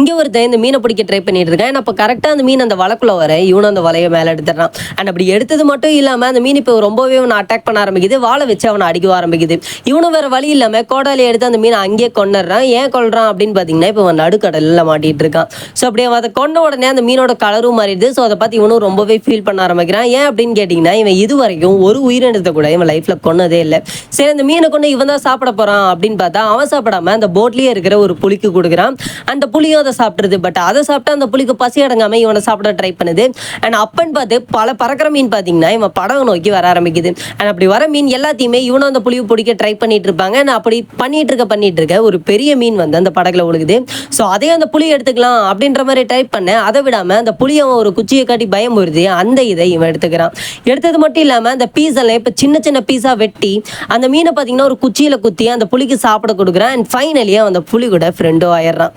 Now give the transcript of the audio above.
இங்கே ஒருத்தன் இந்த மீனை பிடிக்க ட்ரை பண்ணிட்டு இருக்கான். அப்போ கரெக்டாக அந்த மீன் அந்த வலைக்குள்ள வர இவனும் அந்த வலையை மேலே எடுத்துடுறான். அண்ட் அப்படி எடுத்தது மட்டும் இல்லாமல் அந்த மீன் இப்போ ரொம்பவே அவனை அட்டாக் பண்ண ஆரம்பிக்குது. வாழை வச்சு அவனை அடிக்க ஆரம்பிக்குது. இவனும் வேற வழி இல்லாமல் கோடாலி எடுத்து அந்த மீனை அங்கேயே கொண்டுறான். ஏன் கொள்றான் அப்படின்னு பார்த்தீங்கன்னா இப்போ அவன் நடுக்கடலில் மாட்டிட்டு இருக்கான். ஸோ அப்படியே அதை கொண்ட உடனே அந்த மீனோட கலரும் மாறிடுது. ஸோ அதை பார்த்து இவனும் ரொம்பவே ஃபீல் பண்ண ஆரம்பிக்கிறான். ஏன் அப்படின்னு கேட்டிங்கன்னா இவன் இது வரைக்கும் ஒரு உயிரினத்தை கூட இவன் லைஃப்பில் கொன்னதே இல்லை. சரி அந்த மீனை கொண்டு இவன் தான் சாப்பிட போகிறான் அப்படின்னு பார்த்தா அவன் சாப்பிடாம அந்த போட்லேயே இருக்கிற ஒரு புலிக்கு கொடுக்குறான். அந்த புலியும் அதை சாப்பிட்ருது. பட் அதை சாப்பிட்டா அந்த புலிக்கு பசி அடங்காமல் இவனை சாப்பிட ட்ரை பண்ணுது. அண்ட் அப்பன்னு பார்த்து பல பறக்கிற மீன் பார்த்தீங்கன்னா இவன் படகு நோக்கி வர ஆரம்பிக்குது. அண்ட் அப்படி வர மீன் எல்லாத்தையுமே இவனும் அந்த புலியை பிடிக்க ட்ரை பண்ணிட்டு இருப்பாங்க. அண்ட் அப்படி பண்ணிட்டு இருக்க ஒரு பெரிய மீன் வந்து அந்த படகுல விழுகுது. ஸோ அதே அந்த புளி எடுத்துக்கலாம் அப்படின்ற மாதிரி ட்ரை பண்ண அதை விடாமல் அந்த புளியை ஒரு குச்சியை காட்டி பயம் வருது. அந்த இதை இவன் எடுத்துக்கிறான். எடுத்தது மட்டும் இல்லாமல் அந்த பீஸ் எல்லாம் இப்போ சின்ன சின்ன பீஸாக வெட்டி அந்த மீனை பார்த்தீங்கன்னா ஒரு குச்சியில் குத்தி அந்த புலிக்கு சாப்பிட கொடுக்குறான். அண்ட் ஃபைனலியாக அந்த புலி கூட ஃப்ரெண்டும் ஆயிடுறான்.